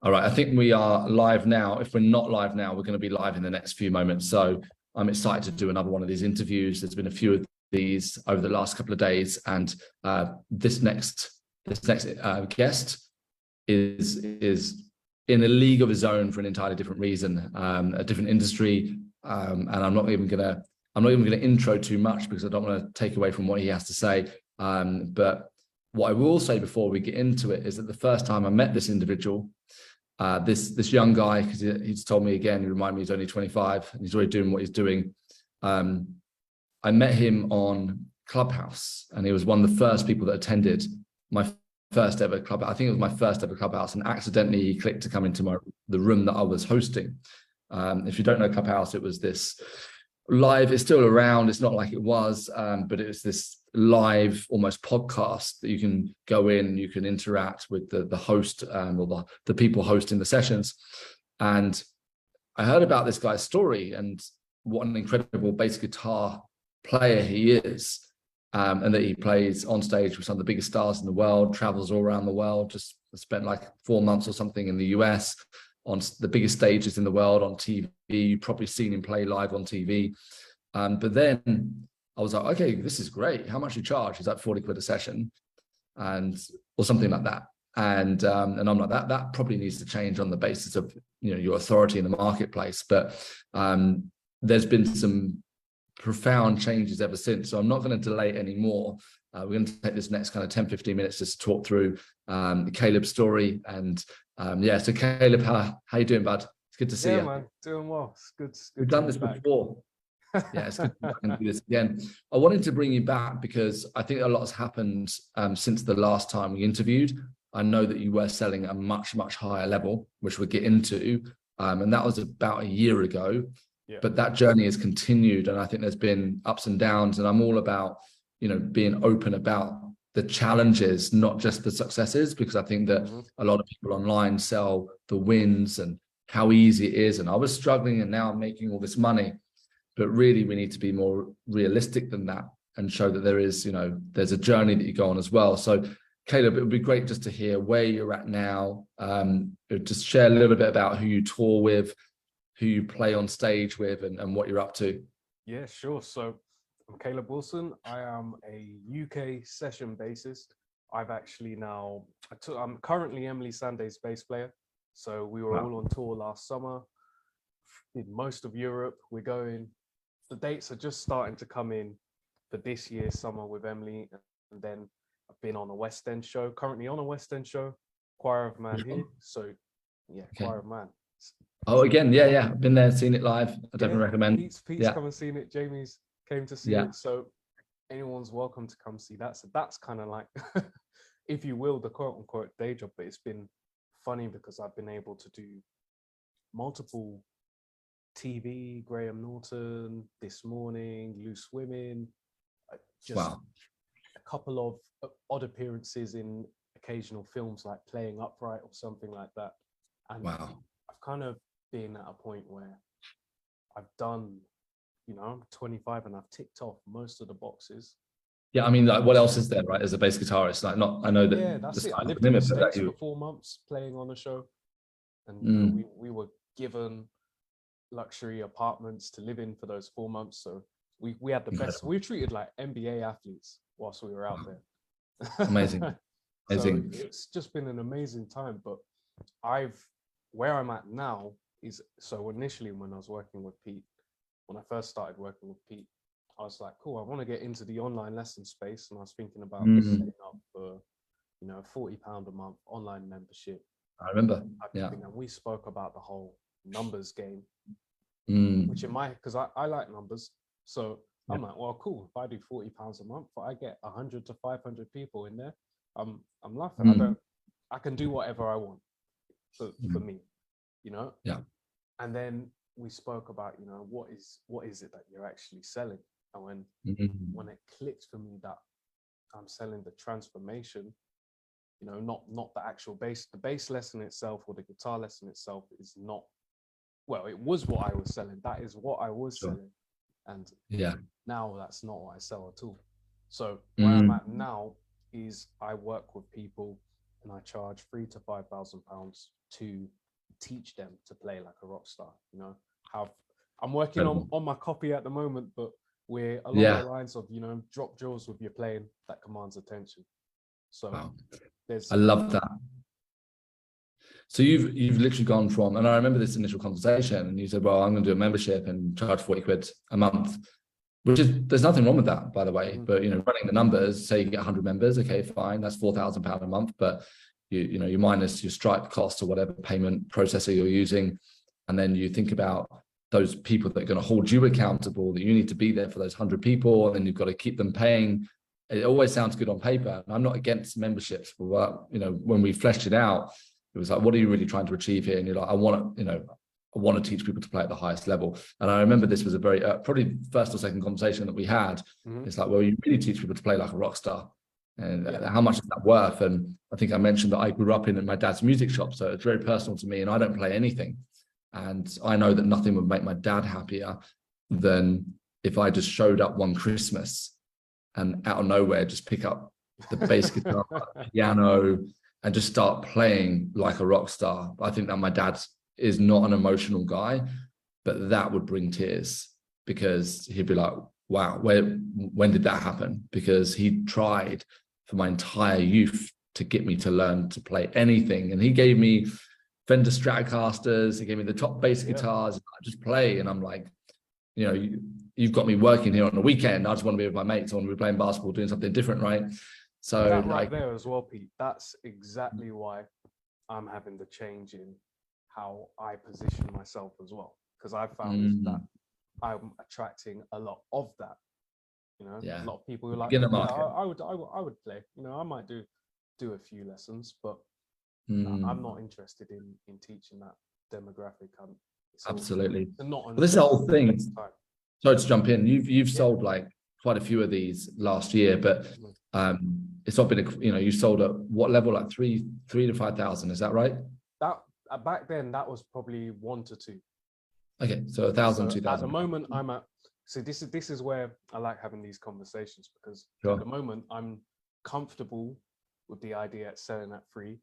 All right, I think we are live now. If we're not live now, we're going to be live in the next few moments. So I'm excited to do another one of these interviews. There's been a few of these over the last couple of days, and this next guest is in a league of his own for an entirely different reason, a different industry, and I'm not even gonna intro too much because I don't want to take away from what he has to say. But what I will say before we get into it is that the first time I met this individual, this young guy, because he's told me again, he reminded me he's only 25 and he's already doing what he's doing. I met him on Clubhouse, and he was one of the first people that attended my first ever club. I think it was my first ever Clubhouse, and accidentally he clicked to come into the room that I was hosting. If you don't know Clubhouse, it was this live. It's still around. It's not like it was, but it was this live almost podcast that you can go in, you can interact with the host or the people hosting the sessions. And I heard about this guy's story and what an incredible bass guitar player he is, and that he plays on stage with some of the biggest stars in the world, travels all around the world, just spent like 4 months or something in the US on the biggest stages in the world on TV. You've probably seen him play live on TV. But then I was like, okay, this is great. How much do you charge? He's like 40 quid a session, or something like that. And I'm like, that probably needs to change on the basis of, your authority in the marketplace. But there's been some profound changes ever since. So I'm not going to delay anymore. We're going to take this next kind of 10-15 minutes just to talk through Caleb's story. And so Caleb, how you doing, bud? It's good to see you. Yeah, man, doing well. It's good. We've done this before. Yeah, it's good to do this again. I wanted to bring you back because I think a lot has happened since the last time we interviewed. I know that you were selling at a much, much higher level, which we'll get into. And that was about a year ago. Yeah. But that journey has continued. And I think there's been ups and downs. And I'm all about, being open about the challenges, not just the successes, because I think that a lot of people online sell the wins and how easy it is. And I was struggling and now I'm making all this money. But really, we need to be more realistic than that and show that there is, there's a journey that you go on as well. So, Caleb, it would be great just to hear where you're at now. Just share a little bit about who you tour with, who you play on stage with, and what you're up to. Yeah, sure. So, I'm Caleb Wilson. I am a UK session bassist. I'm currently Emily Sandé's bass player. So we were all on tour last summer, did most of Europe. The dates are just starting to come in for this year's summer with Emily. And then I've been on a West End show, currently on a West End show, Choir of Man here. So yeah, okay. Choir of Man. Oh, again, yeah. I've been there, seen it live. I definitely recommend. Pete's come and seen it. Jamie's came to see it. So anyone's welcome to come see that. So that's kind of like, if you will, the quote unquote day job. But it's been funny because I've been able to do multiple TV, Graham Norton, This Morning, Loose Women, a couple of odd appearances in occasional films like Playing Upright or something like that. And I've kind of been at a point where I've done, I'm 25 and I've ticked off most of the boxes. Yeah, I mean, like, what else is there, right? As a bass guitarist, like, I know that. Yeah, that's it. I lived in the States for 4 months playing on a show, and we were given luxury apartments to live in for those 4 months. So we had the best. We were treated like NBA athletes whilst we were out there. Amazing. So it's just been an amazing time. But where I'm at now is, so initially when I was working with Pete, when I first started working with Pete, I was like, cool, I want to get into the online lesson space. And I was thinking about setting up for, £40 a month online membership. I remember. And we spoke about the whole numbers game, which because I like numbers. So I'm like, well, cool. If I do £40 a month, I get 100 to 500 people in there. I'm laughing. I can do whatever I want for me, Yeah. And then we spoke about, what is it that you're actually selling? And when it clicked for me that I'm selling the transformation, not the actual bass. The bass lesson itself or the guitar lesson itself is not, well, it was what I was selling. That is what I was selling. And now that's not what I sell at all. So where I'm at now is I work with people and I charge £3,000 to £5,000 to teach them to play like a rock star. You know, I'm working on my copy at the moment, but we're along the lines of, you know, drop drills with your playing that commands attention. So wow. there's, I love that. So you've literally gone from, and I remember this initial conversation, and you said, well, I'm going to do a membership and charge 40 quid a month, which is, there's nothing wrong with that, by the way. But, you know, running the numbers, say you get 100 members, okay, fine, that's £4,000 a month, but you know, you minus your Stripe cost or whatever payment processor you're using, and then you think about those people that are going to hold you accountable, that you need to be there for those 100 people, and then you've got to keep them paying. It always sounds good on paper. I'm not against memberships, but you know, when we fleshed it out, it was like, what are you really trying to achieve here? And you're like, I want to teach people to play at the highest level. And I remember this was a very probably first or second conversation that we had. It's like, well, you really teach people to play like a rock star, and how much is that worth? And I think I mentioned that I grew up in my dad's music shop, so it's very personal to me, and I don't play anything. And I know that nothing would make my dad happier than if I just showed up one Christmas and out of nowhere just pick up the bass guitar, piano, and just start playing like a rock star. I think that my dad is not an emotional guy, but that would bring tears, because he'd be like, wow, when did that happen? Because he tried for my entire youth to get me to learn to play anything. And he gave me Fender Stratocasters, he gave me the top bass guitars, I just play. And I'm like, you know, you've got me working here on the weekend. I just want to be with my mates. I want to be playing basketball, doing something different, right? So that right there as well, Pete, that's exactly why I'm having the change in how I position myself as well. Because I found that I'm attracting a lot of that. You know, a lot of people who are like, yeah, I would play. You know, I might do a few lessons, but I'm not interested in teaching that demographic. Absolutely. Well, this is the whole thing. Sorry to jump in. You've sold like quite a few of these last year, but it's not been you know, you sold at what level? Like three to 5,000. Is that right? That back then that was probably 1 to 2. Okay, so 1,000, so 2,000. At the moment, I'm at. So this is where I like having these conversations, because at the moment I'm comfortable with the idea at selling at 3,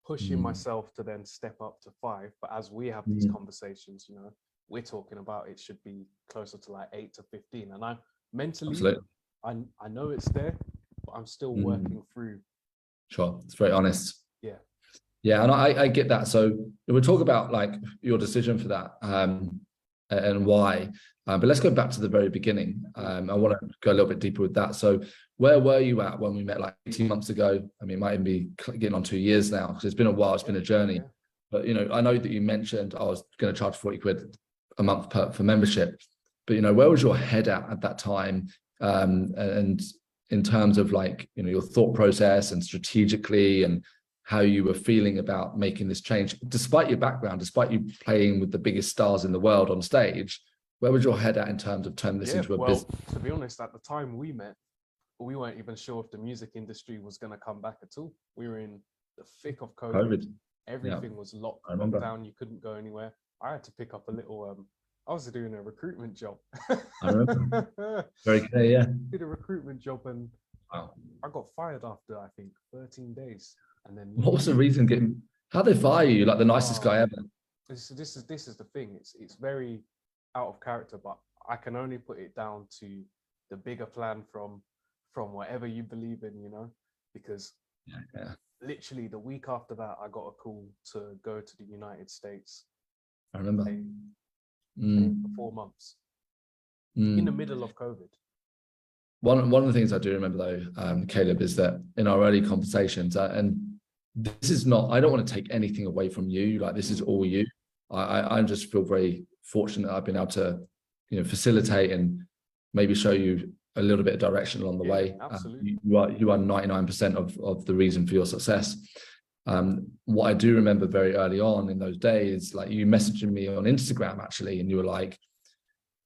pushing myself to then step up to 5. But as we have these conversations, you know, we're talking about it should be closer to like 8 to 15. And I mentally, I know it's there, but I'm still working through. Sure, it's very honest. Yeah, and I get that. So we'll talk about like your decision for that and why. But let's go back to the very beginning. I want to go a little bit deeper with that. So where were you at when we met like 18 months ago? I mean, it might even be getting on 2 years now, because it's been a while. It's been a journey. But, you know, I know that you mentioned I was going to charge 40 quid a month for membership. But, you know, where was your head at that time? And in terms of like, you know, your thought process and strategically, and how you were feeling about making this change, despite your background, despite you playing with the biggest stars in the world on stage, where was your head at in terms of turning this into a business? To be honest, at the time we met, we weren't even sure if the music industry was going to come back at all. We were in the thick of COVID. Everything was locked down. You couldn't go anywhere. I had to pick up a little, I was doing a recruitment job. I remember. Very clear, yeah. Did a recruitment job, and I got fired after, I think, 13 days. And then what was the reason? How'd they fire you? Like the nicest guy ever? This is the thing. It's very out of character, but I can only put it down to the bigger plan from whatever you believe in, you know, because literally the week after that, I got a call to go to the United States. I remember. For 4 months in the middle of COVID. One of the things I do remember though, Caleb, is that in our early conversations, and this is not, I don't want to take anything away from you. Like, this is all you. I just feel very fortunate that I've been able to, you know, facilitate and maybe show you a little bit of direction along the way. Absolutely. You are 99% of the reason for your success. What I do remember very early on in those days, like you messaging me on Instagram actually, and you were like,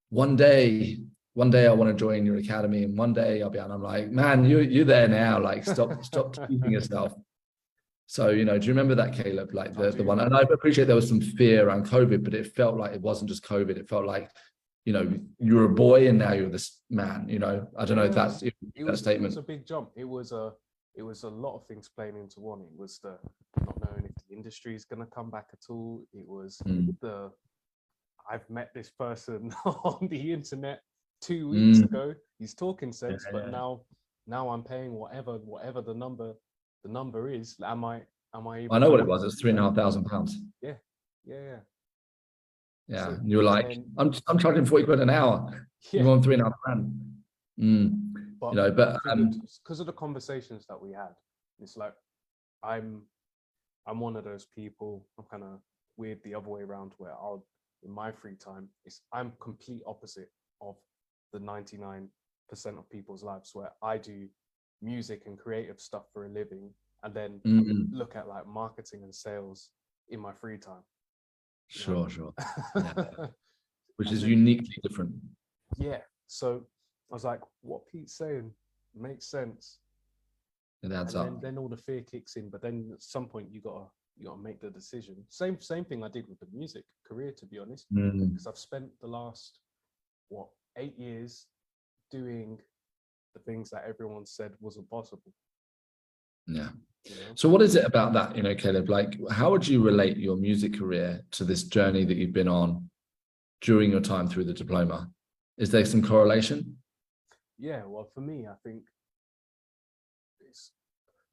one day I want to join your academy, and one day I'll be on. I'm like, man, you're there now. Like, stop teasing yourself. So, you know, do you remember that, Caleb? Like the one, and I appreciate there was some fear around COVID, but it felt like it wasn't just COVID. It felt like, you know, you were a boy and now you're this man, you know. I don't know if that's that statement. It was a big jump. It was a it was a lot of things playing into one. It was the not knowing if the industry is going to come back at all. It was the I've met this person on the internet 2 weeks ago. He's talking sense, but now I'm paying whatever the number is. Am I able I know to what it was. It's £3,500. Yeah, yeah, yeah. Yeah, So, and you were like, then, I'm charging 40 quid an hour. yeah. You want £3,500. But, You know, but because of the conversations that we had, it's like I'm one of those people. I'm kind of weird the other way around, where I'll in my free time, I'm complete opposite of the 99% of people's lives, where I do music and creative stuff for a living, and then look at like marketing and sales in my free time. Sure. Yeah. Which is uniquely different. Yeah. So I was like, what Pete's saying makes sense. It adds up. Then all the fear kicks in, but then at some point you gotta make the decision. Same thing I did with the music career, to be honest, because I've spent the last 8 years doing the things that everyone said wasn't possible. Yeah. So what is it about that, Caleb? Like, how would you relate your music career to this journey that you've been on during your time through the diploma? Is there some correlation? Yeah, well, for me, I think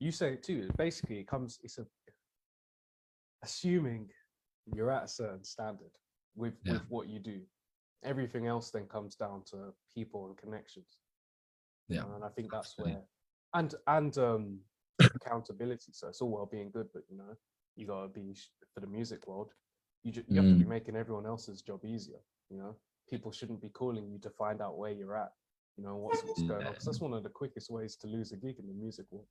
you say it too. Basically, it's assuming you're at a certain standard with what you do. Everything else then comes down to people and connections. Yeah, and I think that's where and accountability. So it's all well being good, but you gotta be, for the music world, you have to be making everyone else's job easier. People shouldn't be calling you to find out where you're at. What's going on, because that's one of the quickest ways to lose a gig in the music world.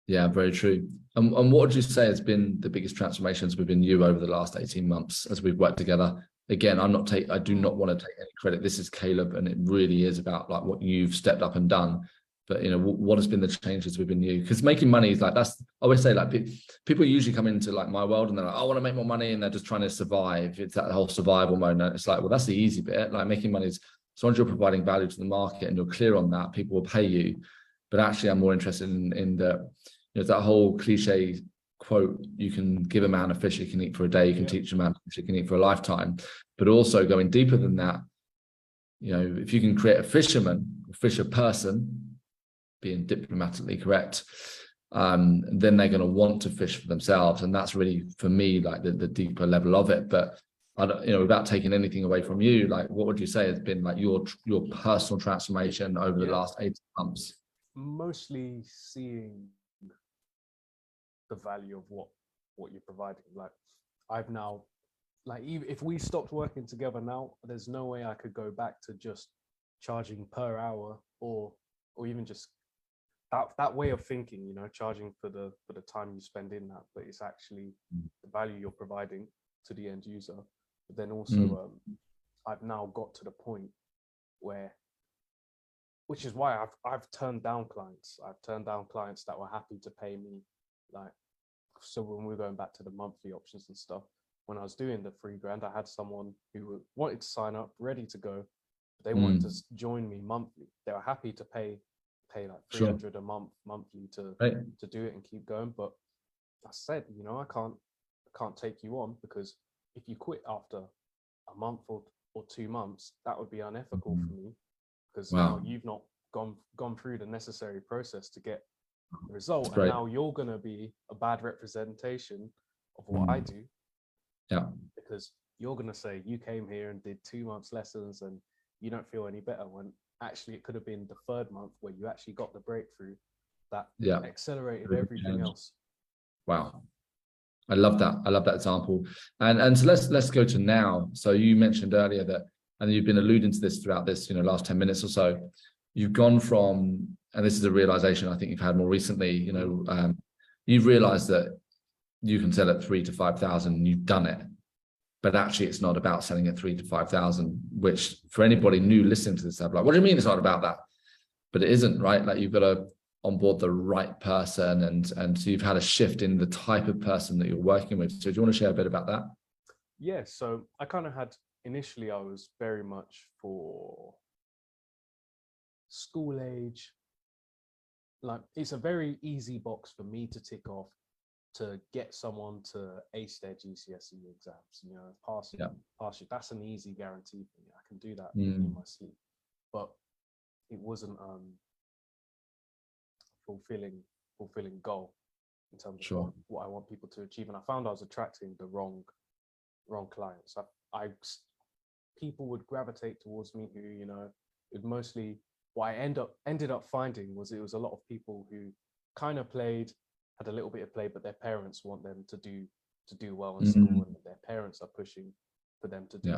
Yeah, very true. And what would you say has been the biggest transformations within you over the last 18 months as we've worked together? Again, I do not want to take any credit. This is Caleb, and it really is about like what you've stepped up and done. But what has been the changes within you? Because making money is like, that's, I always say, like, people usually come into like my world and they're like, I want to make more money, and they're just trying to survive. It's that whole survival mode. And it's like, well, that's the easy bit. Like, making money is, as long as you're providing value to the market and you're clear on that, people will pay you. But actually, I'm more interested in the, that whole cliche quote: you can give a man a fish he can eat for a day, you can teach a man a fish he can eat for a lifetime. But also going deeper than that, if you can create a fisher person, being diplomatically correct, then they're going to want to fish for themselves. And that's really, for me, like the deeper level of it. But I don't, without taking anything away from you, like, what would you say has been like your personal transformation over the last 18 months? Mostly seeing the value of what you're providing. Like, I've now, like, even if we stopped working together now, there's no way I could go back to just charging per hour, or even just that way of thinking, charging for the time you spend in that. But it's actually the value you're providing to the end user. But then also I've now got to the point where, which is why I've turned down clients. I've turned down clients that were happy to pay me, like, so when we're going back to the monthly options and stuff, when I was doing the $3,000, I had someone who wanted to sign up, ready to go. They wanted to join me monthly. They were happy to pay like $300 a month monthly to do it and keep going. But I said, I can't take you on, because if you quit after a month or 2 months, that would be unethical for me, because now you've not gone through the necessary process to get the result, and now you're going to be a bad representation of what I do. Yeah, because you're going to say you came here and did 2 months lessons and you don't feel any better, when actually it could have been the 3rd month where you actually got the breakthrough that accelerated everything else. Wow, I love that. I love that example. And so let's go to now. So you mentioned earlier that, and you've been alluding to this throughout this, last 10 minutes or so, you've gone from, and this is a realization I think you've had more recently, you've realized that you can sell at 3,000 to 5,000 and you've done it. But actually it's not about selling at 3,000 to 5,000, which for anybody new listening to this, I'm like, what do you mean it's not about that? But it isn't, right? Like, you've got to onboard the right person, and so you've had a shift in the type of person that you're working with. So do you want to share a bit about that? Yeah, so I kind of had, initially I was very much for school age, like it's a very easy box for me to tick off to get someone to ace their GCSE exams, you know, pass it. That's an easy guarantee for me. I can do that in my sleep. But it wasn't fulfilling goal in terms of what I want people to achieve. And I found I was attracting the wrong clients. People would gravitate towards me who, you know, it mostly, what I ended up finding was it was a lot of people who kind of played, had a little bit of play, but their parents want them to do well in school, and their parents are pushing for them to do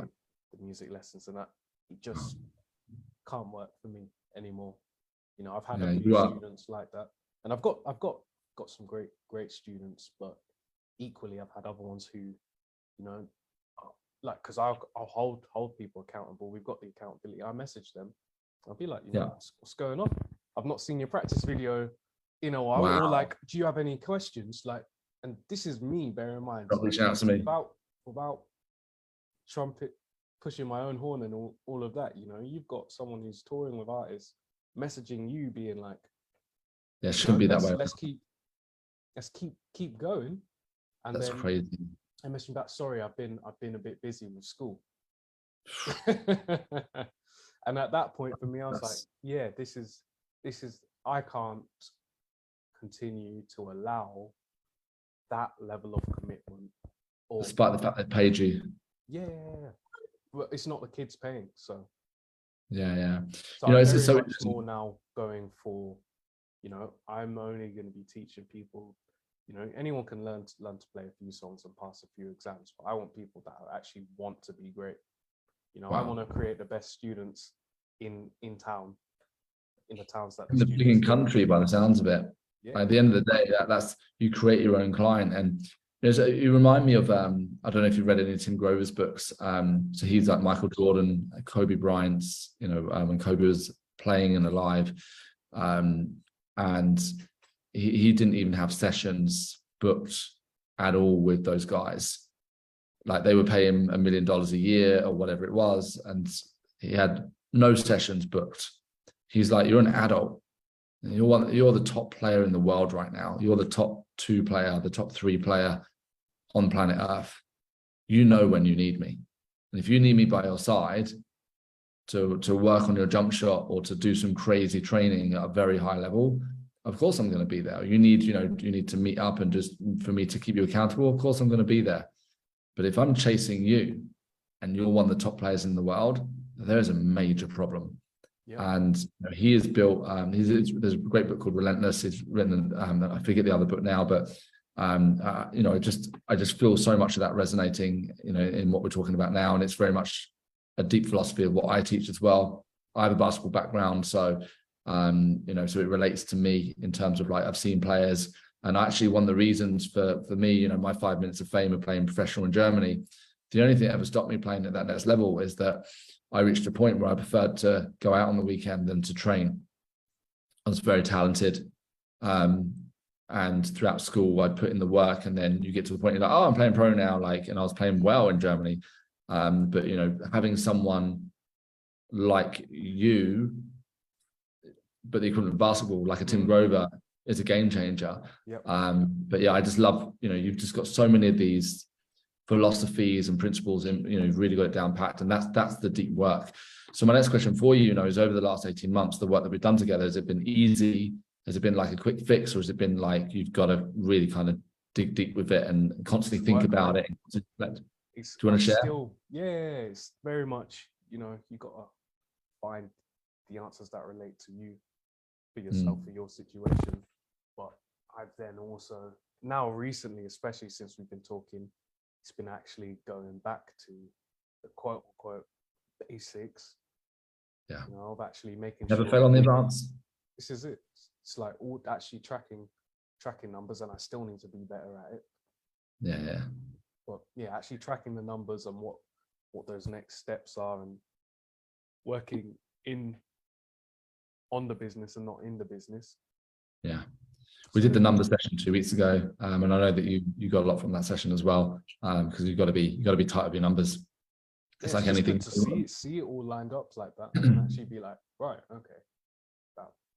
the music lessons, and that it just can't work for me anymore. You know, I've had a few students like that, and I've got some great students, but equally I've had other ones who, you know, like, because I'll hold people accountable. We've got the accountability. I message them. I'll be like, you know, what's going on? I've not seen your practice video in a while. Or like, do you have any questions? Like, and this is me, bear in mind. Reach out to me. Without trumpet pushing my own horn and all of that, you know, you've got someone who's touring with artists messaging you being like, yeah, it shouldn't be that way. Let's keep going. And that's then crazy. I messaged back, sorry, I've been a bit busy with school. And at that point for me, I was like, yeah, this is I can't continue to allow that level of commitment. Despite the fact they paid you. Yeah. Well, it's not the kids paying, so. Yeah. So you know, it's so much more now going for, you know, I'm only going to be teaching people, you know, anyone can learn to play a few songs and pass a few exams, but I want people that actually want to be great. You know, I want to create the best students in town, in the towns that in the big country, by the sounds of it. Yeah. At the end of the day, that's you create your own client. And you remind me of I don't know if you've read any of Tim Grover's books. So he's like Michael Jordan, Kobe Bryant's, you know, when Kobe was playing and alive, and he didn't even have sessions booked at all with those guys. Like they were paying $1 million a year or whatever it was, and he had no sessions booked. He's like, you're an adult. You're the top player in the world right now. You're the top 2 player, the top 3 player on planet Earth. You know when you need me. And if you need me by your side to work on your jump shot or to do some crazy training at a very high level, of course I'm going to be there. You need to meet up and just for me to keep you accountable. Of course I'm going to be there. But if I'm chasing you and you're one of the top players in the world, there's a major problem. Yeah. And you know, he has built, there's a great book called Relentless. He's written, I forget the other book now, but you know, I just feel so much of that resonating, you know, in what we're talking about now. And it's very much a deep philosophy of what I teach as well. I have a basketball background, so you know, so it relates to me in terms of like I've seen players, and actually one of the reasons for me, you know, my 5 minutes of fame of playing professional in Germany, the only thing that ever stopped me playing at that next level is that I reached a point where I preferred to go out on the weekend than to train. I was very talented. And throughout school, I'd put in the work, and then you get to the point you're like, oh, I'm playing pro now, like, and I was playing well in Germany. But, you know, having someone like you, but the equivalent of basketball, like a Tim Grover, is a game changer. Yep. But yeah, I just love, you know, you've just got so many of these philosophies and principles, and you know, you've really got it down packed, and that's the deep work. So my next question for you, you know, is over the last 18 months, the work that we've done together, has it been easy? Has it been like a quick fix, or has it been like you've got to really kind of dig deep with it and constantly think about it? Do you want to share? It's very much, you know, you got to find the answers that relate to you, for yourself, for your situation. But I've then also now recently, especially since we've been talking, it's been actually going back to the quote unquote basics. Yeah. You know, of actually making never fail on the advance. This is it. It's like all actually tracking numbers, and I still need to be better at it. Yeah. But yeah, actually tracking the numbers and what those next steps are, and working on the business and not in the business. Yeah. We did the numbers session 2 weeks ago, and I know that you got a lot from that session as well, because you've got to be tight with your numbers. It's like anything to see it all lined up like that, and actually be like, right, okay,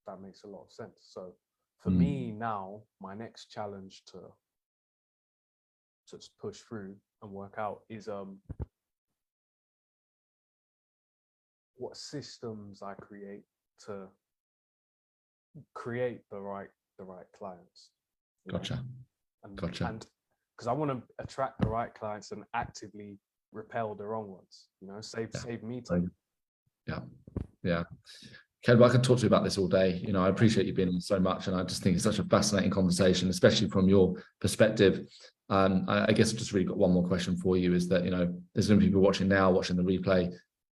that makes a lot of sense. So for me now, my next challenge to just push through and work out is what systems I create to create the right clients. Gotcha. Gotcha. And because I want to attract the right clients and actively repel the wrong ones, save me time. Yeah. Caleb, I could talk to you about this all day. I appreciate you being on so much, and I just think it's such a fascinating conversation, especially from your perspective. I guess I've just really got one more question for you, is that, there's going to be people watching now, watching the replay,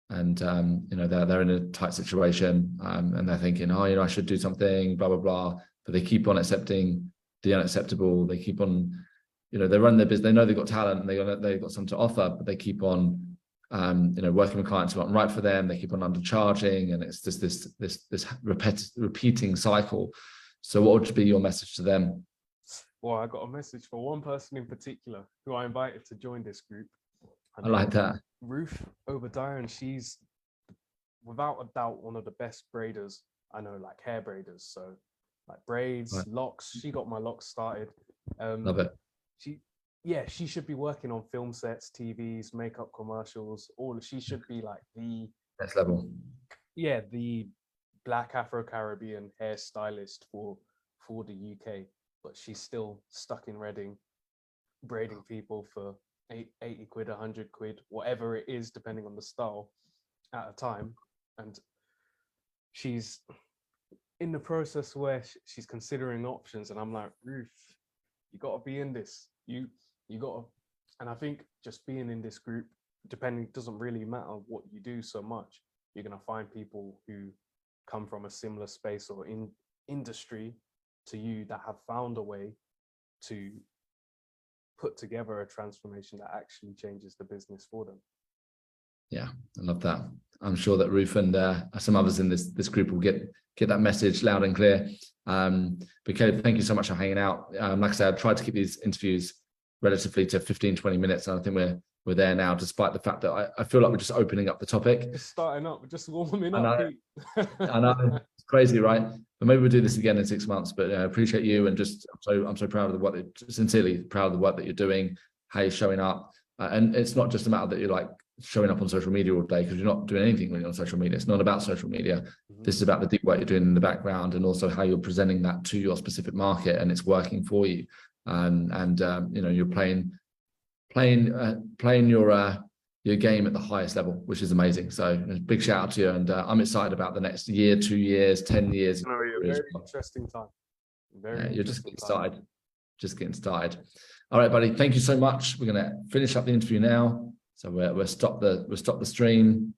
and, they're in a tight situation, and they're thinking, I should do something, blah, blah, blah, but they keep on accepting the unacceptable. They keep on, they run their business, they know they've got talent and they've got something to offer, but they keep on, working with clients who aren't right for them. They keep on undercharging, and it's just this repeating cycle. So what would be your message to them? Well, I got a message for one person in particular who I invited to join this group. I like that. Ruth Obadiah, and she's without a doubt one of the best braiders I know, like hair braiders. So like braids, right. Locks. She got my locks started. Love it. She should be working on film sets, TVs, makeup commercials. She should be like the next level. Yeah, the Black Afro-Caribbean hairstylist for the UK. But she's still stuck in Reading, braiding people for 80 quid, 100 quid, whatever it is, depending on the style at a time. And she's in the process where she's considering options. And I'm like, Ruth, you got to be in this. You got to. And I think just being in this group, doesn't really matter what you do so much. You're going to find people who come from a similar space or in industry to you that have found a way to put together a transformation that actually changes the business for them. Yeah, I love that. I'm sure that Ruth and some others in this group will get that message loud and clear. But Caleb, thank you so much for hanging out. Like I said, I've tried to keep these interviews relatively to 15-20 minutes, and I think we're there now, despite the fact that I feel like we're just opening up the topic. Just starting up, just warming up. I know. It's crazy, right? But maybe we'll do this again in 6 months. But I appreciate you, and I'm so proud of the work, sincerely proud of the work that you're doing, how you're showing up. And it's not just a matter that you're like showing up on social media all day, because you're not doing anything really on social media. It's not about social media. Mm-hmm. This is about the deep work you're doing in the background, and also how you're presenting that to your specific market, and it's working for you. You're playing your game at the highest level, which is amazing. So a big shout out to you, and I'm excited about the next year, 2 years, 10 years. No, very interesting time. You're just getting started. Just getting started. All right, buddy. Thank you so much. We're going to finish up the interview now. So we'll stop the stream.